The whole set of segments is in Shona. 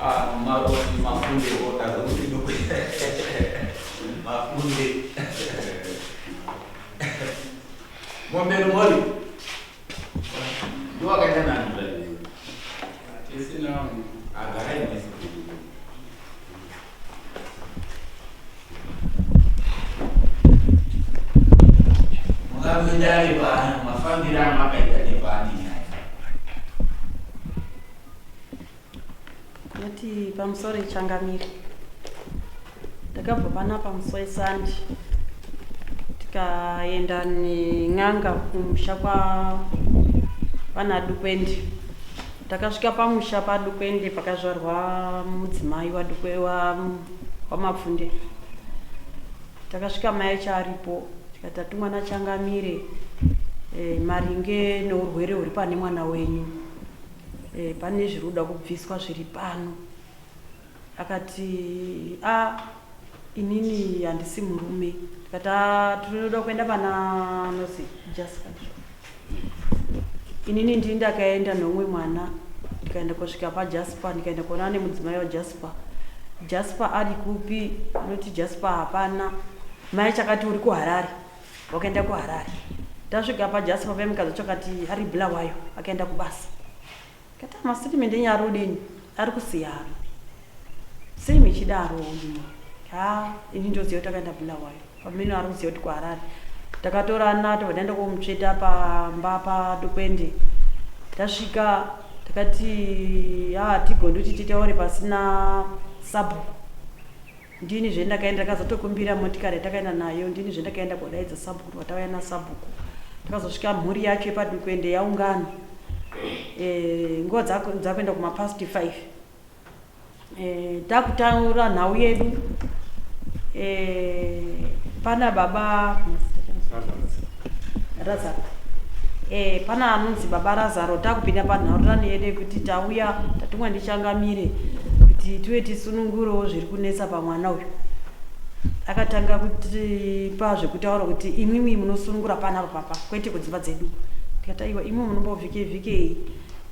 mafunde otaza kuti mafunde Mwambelo mwali Dua kaita nani bali Isi na agarai nisi Mwenjali ba mafambira makaita ni bani Nati pamusoro Changamire. Takabva panapa musi weSandi. Tikaenda neN'anga kumusha pana Dukwendi. Takasvika pamusha paDukwendi pakazvarwa mudzimai waMapfunde. Takasvika mai charipo tikati mwana Changamire maringe neurwere huri pane mwana wenyu. Pane zviruda kubviswa zviri pano. Akati inini handisi murume. Tikati tinoda kuenda pana nozi Jasper. Inini ndini ndakaenda nomwe mwana. Tikaenda kusvika paJasper ndikaenda kuona nemudzimai waJasper. Jasper ari kupi? Anoti Jasper hapana. Mai chakati uri kuHarare. Wakaenda kuHarare. Tasvika paJasper pemukadzi chakati ari Bulawayo akaenda kubasa. Kata masitatimende nyaro dini ari kusiyana. Sei michidaro dini. Ini ndoziva takaenda Bulawayo. Pamene ari kuziva kuti kuHarare. Takatorana tikaenda kumutsveta pamba paDukwendi. Tasvika takati tigondoti titaure pasina sabhuku. Ndini zvendakaenda ndakazotokumbira motikari takaenda nayo. Ndini zvendakaenda kodaidza sabhuku watauya nasabhuku. Takazosvika mhuri yacho paDukwendi yaungana. Nguva dzakuenda kuma5:30. Takutaura nhau yedu. Pana baba Razaro. Pana anonzi baba Razaro takupinda panhaurano yedu kuti tauya tatumwa ndiChangamire kuti tuve tisunungurewo zviri kunetsa pamwana uyu. Akatanga kuti zvekutaura kuti imimi munosunungura panapa papa kwete kudzimba dzedu. Tikati iwa imwe munombovhike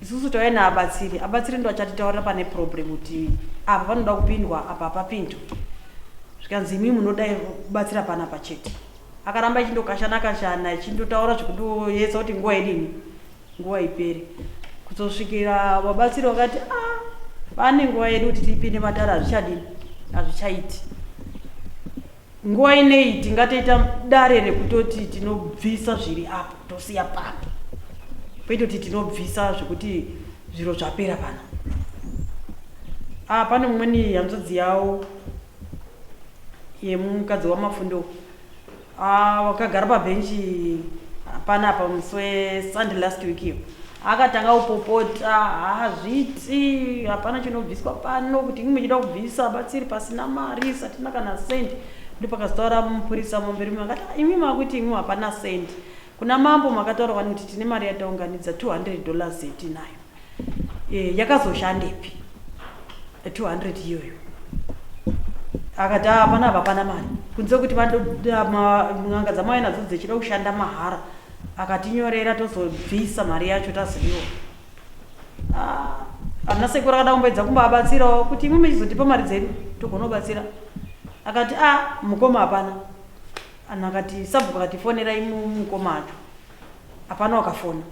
isusu tauya neabatsiri ndo achatitaurira pane problem kuti apa panoda kupindwa apa papindwa. Zvikanzi imwe munodai kubatsira panapa chete. Akaramba ichindokashana ichindotaura zvekundoyedza kuti nguva idini nguva ipere. Kuzosvikira vabatsiri vakati pane nguva yedu kuti tipinde matara hazvichadini hazvichaiti. Nguva inei tingatoita dare rekutoti tinobvisa zviri apo tosiya papo. Kwete kuti tinobvisa zvekuti zviro zvapera pana. Pane mumweni hanzvadzi yawo yemukadzi waMafundo. Wakagara pabhenchi panapa musi weSandi last week iyo. Akatanga kupopota hazviti hapana chinobviswa pano kuti imwe chida kubvisa batsiri pasina mari satina kana sendi. Ndipo pakazotaura mupurisa mumberi akati imwe makuti imwe hapana sendi. Kuna mambo makataurwa kuti tine mari yataunganidza $200 yetinayo. Yakazoshandepi 200 iyoyo. Akati hapana mari. Kunze kuti n'anga dzamai nadzo dzichida kushanda mahara. Akatinyorera tozobvisa mari yacho taziviwa. Ana sekuru akada kumboedza kumbabatsirawo kuti imwe mechizotipa mari dzedu togona kubatsira. Akati mukoma hapana. Akati sabhuku akatifonera imwe mukoma acho. Hapana wakafona.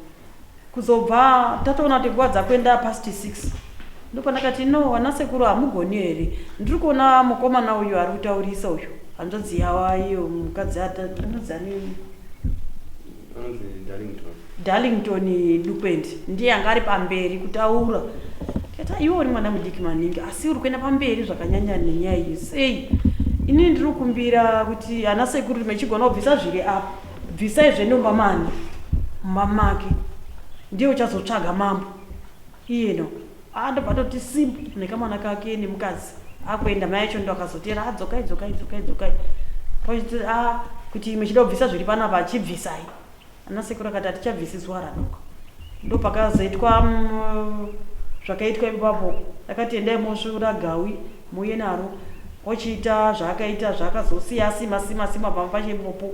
Kuzobva tatoona kuti nguva dzakuenda 6:30. Ndipo ndakati no ana sekuru hamugoni here. Ndiri kuona mukomana uyu ari kutaurisa uyu. Hanzvadzi yawa iyo mukadzi anodzani Darlington Dukwendi. Ndiye anga ari pamberi kutaura. Kata iwe uri mwana mudiki maningi asi uri kuenda pamberi zvakanyanya nenyaya iyi. Sei ini ndiri kumbira kuti ana sekuru mechigona kubvisa zviri apo. Bvisai zvenomba mani mamake. Ndiye uchazotsvaga mambo. Iyeno. Ndopatoti simba nekamwana kake nemukadzi. Akuenda mai yacho ndo akazotera adzokai. Pochiti kuti mechida kubvisa zviri panapa achibvisai. Ana sekuru akati atichabvisi zuva radoka. Ndo pakazoitwa zvakaitwa ipapo. Akati endai mosvura gawi muye naro. Ochiita zvakaita zvakazosiya sima pamba pachipopo.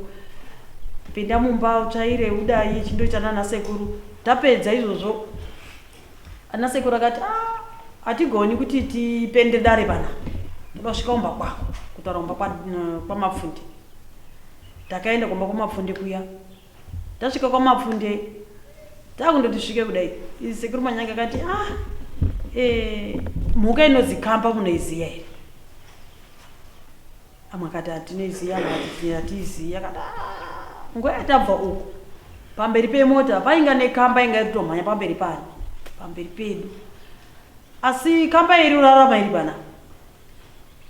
Pinda mumba utsvaire udai chindoita nana sekuru. Tapedza izvozvo. Ana sekuru akati atigoni kuti tipende dare pana ndosvika umba kwako kutaura umba kwamapfunde takaenda kumba kwamapfunde kuya tasvika kwamapfunde takundoti svike kudai sekuru manyanga akati mhuka inonzi kamba munoiziya here amwe akati hatinoiziya hatiiziya akati nguva yatabva uku pamberi pemota painga nekamba inga iritomhanya pamberi pani pamberi pedu asi kamba iri urarama iri pana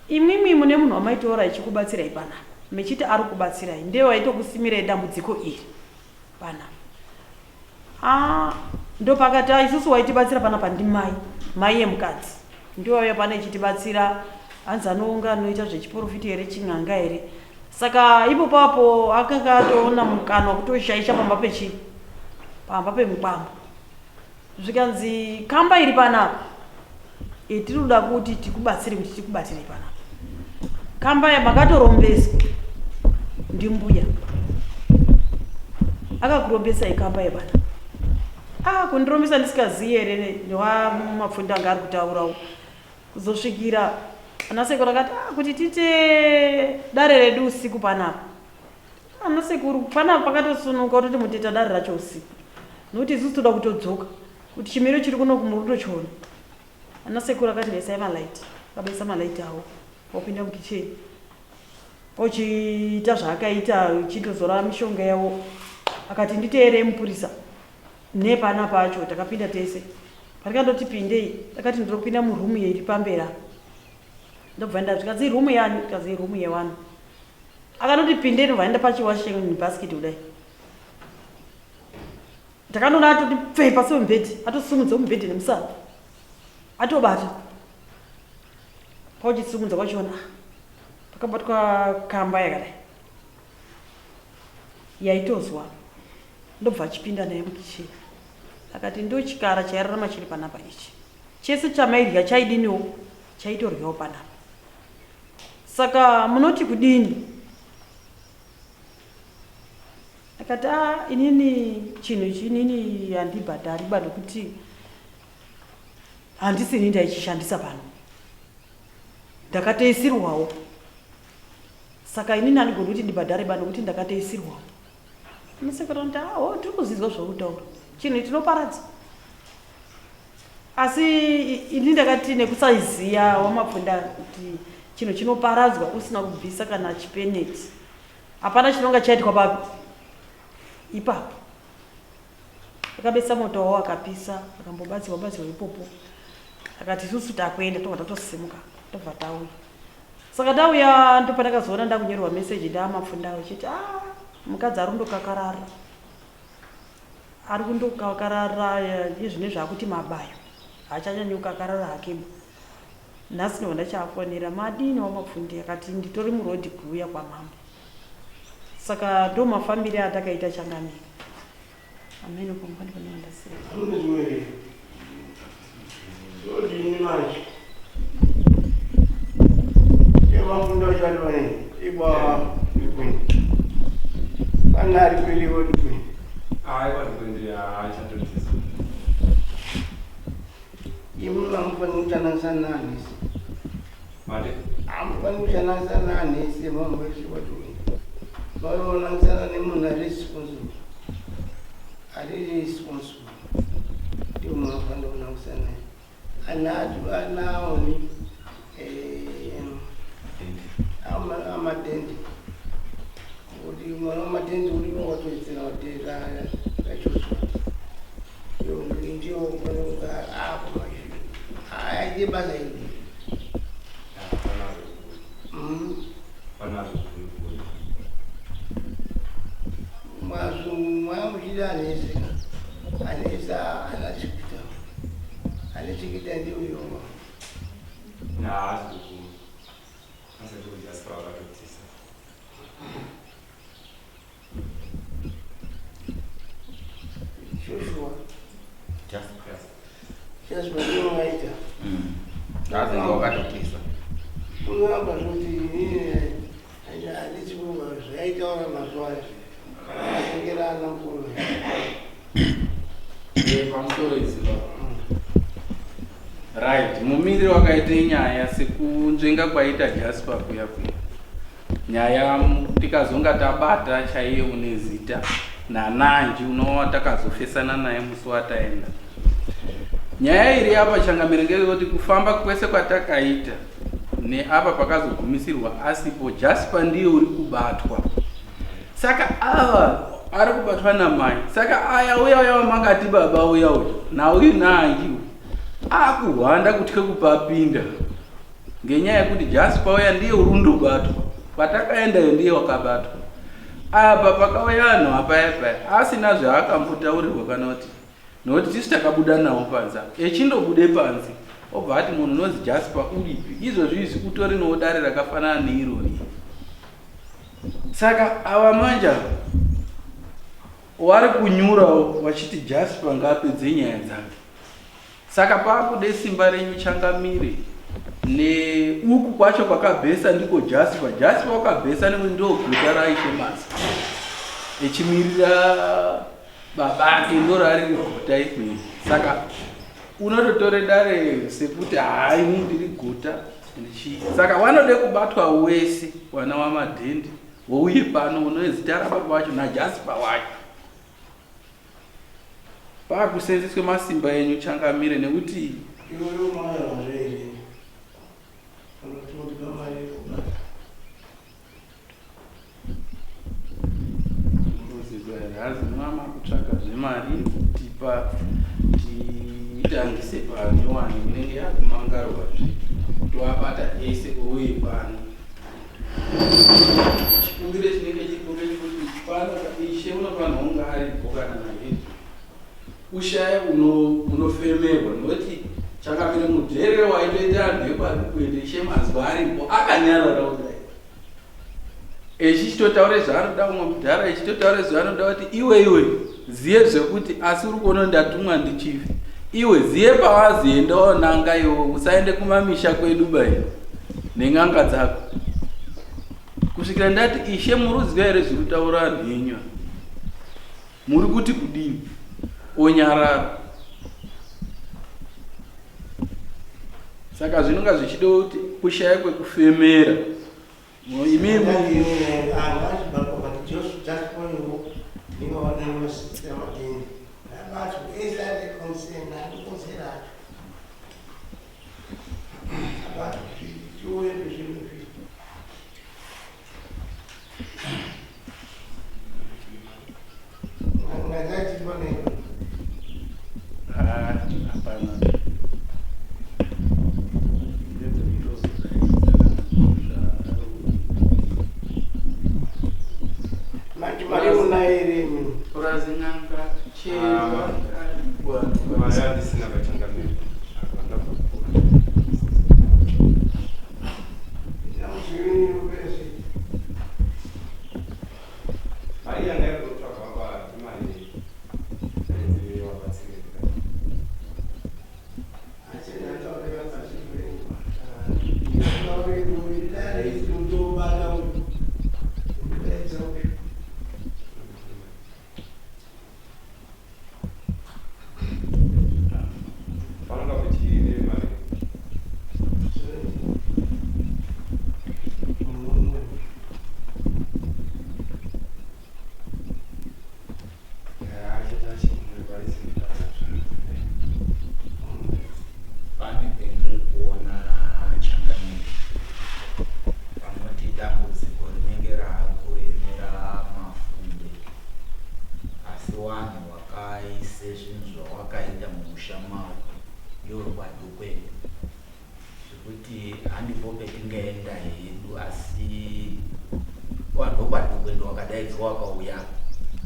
imwimwi mune munhu wamaitoora ichikubatsirai pana mechiti ari kubatsirai ndiye waitokusimirai dambudziko iri pana ndo pakati isusu waitibatsira pana pandi mai yemukadzi ndiwo waiya pana ichitibatsira hanzi anounga anoita zvechiprofiti here chin'anga here saka ipopapo akanga atoona mukana wakutoshaisha pamba pemukwambo zvikanzi kamba iri panapa tinoda kuti tikubatsire kuti tikubatirei panapa kamba makatorombeswa ndimbuya akakurombesai kamba yepanapa kundirombesa ndisikaziyi here newamapfundo anga ari kutaurawo kuzosvikira anasekuru akati kuti tite dare redu usiku panapa anasekuru panapa pakatosunuka kuti mutita dare racho usiku nokuti isusu toda kutodzoka kuti chimiro chiri kuno kumurutochona anasekuru akati besai malaiti akabesa malaiti awo opinda mukicheni ochiita zvaakaita uchitozora mishonga yawo akati nditeere mupurisa nepana pacho takapinda tese parikandoti pindei takati ndiropinda murumu iri pambera ndobva ndasvika dzii rumu yani kazi rumu yewanu akanoti pindei ndobva enda pachiwashing basket kudai takanona atoti pfei pasi pemubhedhi atosumudza mubhedhi nemusana atobata pauchisumudza kwachona pakabatwa kamba yakadai yaitozwa ndobva achipinda naye mukicheni akati ndo chikara chairarama chiri panapa ichi chese chamairya chaidiniwo chaitoryawo panapa saka munoti kudini akati inini chinhu chinini handibhadhari bado kuti handisini ndaichishandisa pano ndakateisirwawo saka inini handigoni kuti ndibhadhare bado kuti ndakateisirwawo musekera kuti tiri kuzizwa zvokutaura chinhu tinoparadza asi ini ndakati nekusaiziya wamapfunda kuti chinhu chinoparadzwa usina kubvisa kana chipeneti hapana chinonga chaitwa papi ipapo akabesa moto wawo akapisa akambobatsiwa ipopo akati isusu takuenda tobva tatosimuka tobva tauya saka tauya ndopandakazoona ndakunyorerwa meseji ndamapfundawo chiti mukadzi ari kundokakarara izvine zvakuti mabayo haachanyanyi kukakarara hakemo nhasi ndobva ndachafonera madini wamapfundi akati nditori murodhi kuuya kwamambo saka ndo mafambiri atakaita changamiri amene kumbandikonandasei Dodini manje. Yemafundo chalwane iba ikwini. Kanari kweli wodi kwini. Iba kwindi achatotisa. Imuna mfanuta na sana nisi. Mate? Amfanuta na sana nisi mambo shi wadu. Baro na sana ni muna responsible. Ali responsible. Yo mafando na sana. Anadu anaoni amatendi uri mwana amatendi uri watoitsira watera kachoswa yo ndio mwana hapo aje basa hivi pana mazu mwamushida nesi anesa anachikita anachikita ndio yoma na asiku jaspa wakatotisa Joshua yes ndio waita kazi ndio wakatotisa unaomba zote alichukua zaidi au maswali mazingira na mkono pamusoro iziva Right, mumiriri wakaite nyaya sekunzvenga kwaita Jasper kuya. Nyaya tikazonga tabata chaiye une zita naNanji unowa takazofesana naye musi wataenda. Nyaya iri apa Changamire ngeyekuti kufamba kwese kwatakaita neapa pakazogumisirwa asipo Jasper ndiye uri kubatwa. Saka ava ari kubatwa namai. Saka aya uya wamangati baba uya nauyu Nanji akuhwanda kutya kupapinda ngenyaya yekuti Jasper uya ndiye urundobatwa, patakaendayo ndiye wakabatwa. Apa pakauya vanhu apayapaya asina zvaakambotaurirwa kana kuti nokuti tisu takabuda nawo panze echindobude panze obva ati munhu unozi Jasper uripi, izvozvi utori noudare rakafanana neirori. Saka ava manja wari kunyurawo wachiti Jasper ngaapedze nyaya dzake. Saka paakude simba renyu Changamire neuku kwacho kwakabhesa ndiko Jasper wakabhesa nekuti ndo guta raishe masi echimirira babake ndo rari guta ikweyi. Saka unototore dare sekuti hai ndiri guta. Saka vanode kubatwa wese wana wamadhendi wouye pano unezita rababa wacho naJasper wacho. Pakusenzeswe masimba enyu Changamire nekuti hazi mama kutsvaka zvemari kutipa tiitangise panyowani inenge yakumangarwa toabata ese ouye pano. Chikumbiro chinenge chikumbiro chekuti pano ishe unofanirwa kunge aripo kana naye ushaya unofemerwa nekuti Changamire mudhere waitoita anhu epakuenda ishe mazuva aripo akanyarara kudai echichitotaure zvaanoda umwe mudhara echitotaure zvaanoda kuti iwe ziye zvekuti asi uri kuona ndatumwa ndichifi. Iwe ziye pawaziendawo nanga iwe usaende kumamisha kwedu bai neng'anga dzako kusvikira ndati ishe muruziva here zviri kutaura anhu enyu muri kuti kudini onyarara. Saka zvinonga zvichida kuti kushaya kwekufemera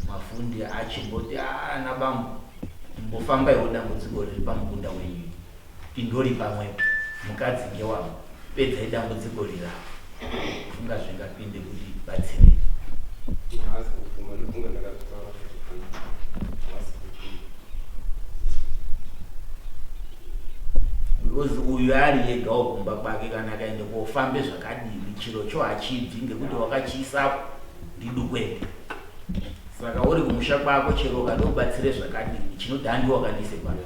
mafundi achimboti nabambo mbofamba iwo dambudziko riri pamukunda wenyu indori pamwepo mukadzi ngewangu pedzai dambudziko rira funga zvingapinde kuti batsirire. Because uyu ari yegawo kumba kwake kana akaende kofambe zvakadini chiro cho hachibvi ngekuti wakachiisapo ndidukwende. Saka uri kumusha kwako chero ukadobatsire zvakadini chinodhani wakanise pano.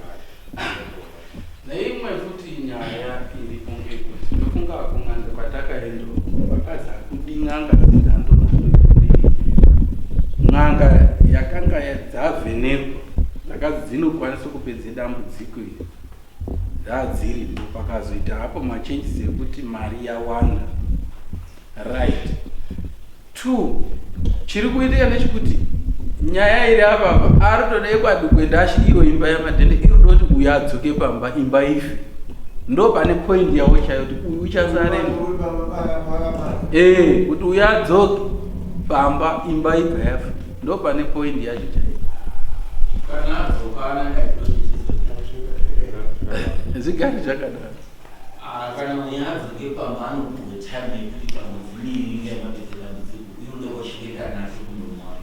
Neimwe futi nyaya iri kunge kuti ndofunga kun'anga kwatakaenda vakaza kudi n'anga dzandonazvekudii n'anga yakanga dzavhenekwa dzakazi dzinokwanisa kupedza dambudziko iri dzadziri ndo pakazoita hapo machenjisi ekuti mari yawanda right 2 chiri kuitika nechekuti nyaya iri apapa ari kutoda ikwadikwendashi iyo imba yamadhende iri kuda kuti uyu adzoke pamba imba ife ndo pane point yawo chayo kuti uyu uchasareni kuti uyu adzoke pamba imba ibva yafa ndo pane point yacho chayo kana adzokana zigari zvakadaro kana mwenye adzoke pamba anopuwa time yekuti pamuviri ngemadedzera mudziku inoda kusvika nacho kundomwana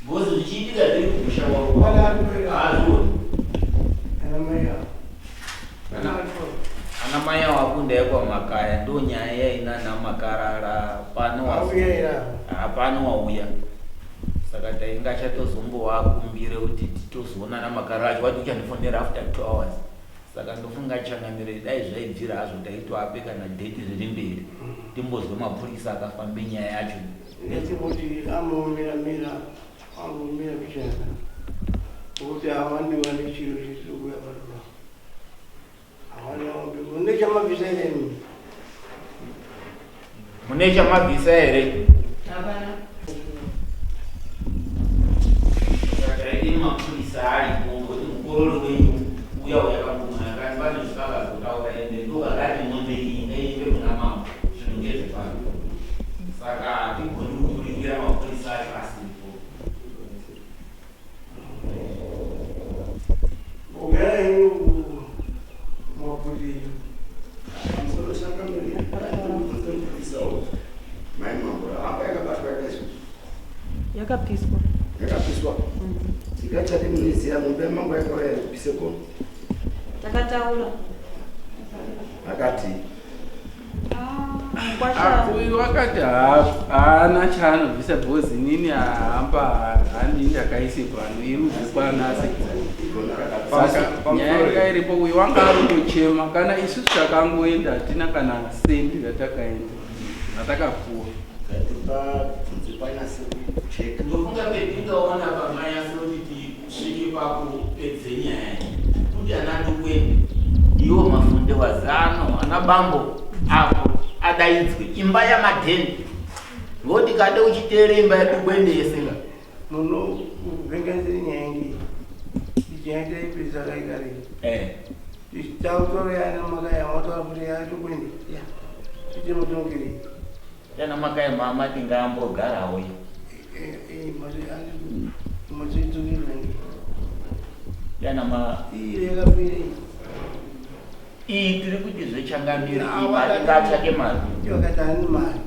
bozi zvichiitika zviri kumusha wako ana mai awakunda yakwamakaya ndo nyaya yainana makarara pano wauya saka tainga chatozombowakumbire kuti titozoonana makarara acho wati uchandifonera after 2 hours saka ndofunga changamire dai zvaibvira hazvo taitoape kana dheti zviri mberi timbozwe mapurisa akafambe nyaya yacho nechikuti amumiramira kuchena kuti hawandiwane chiro chisiri kuya padura hawaniaombe mune chamabvisa here mimi mune chamabvisa here sakaidi mapurisa aripo ngoti mukororo wenyu uya yakambomwana kani pane zvakakazotaura ende ndokakati mombe iyi ngaive muna mambo zvinhu ngezvepano saka hatigoni kuturikira mapurisa acho asipo ugai mwakuti yakapiswa tikachati munizira mumbe mangu yakauya piseko takataura akati uyu wakati haana chaanobvisa bhozi nini ahamba handii ndakaise pano iruzvikwanasi saka nyaya yanga iripo uyu wanga ari kuchema kana isusu takangoenda hatina kana sendi ratakaenda ratakapuwa ndofunga pedingaona pamanyasoti tisvike pakupedze nyaya kuti ana ndokwende iwo mafunde wazano ana bambo apo adaidzwe imba yamadhende ngoti kade uchiteere imba yadukwendeseka muno kuvhengenziri nyaya ngi ichiaita ipisa kaikare tautoroyana makaya mataura kuti yadukwende ichimutongeri yana makaya mama tingambogarawo yana ma iyi tiri kuti zvechangamiri imatingachake mari wakatani mari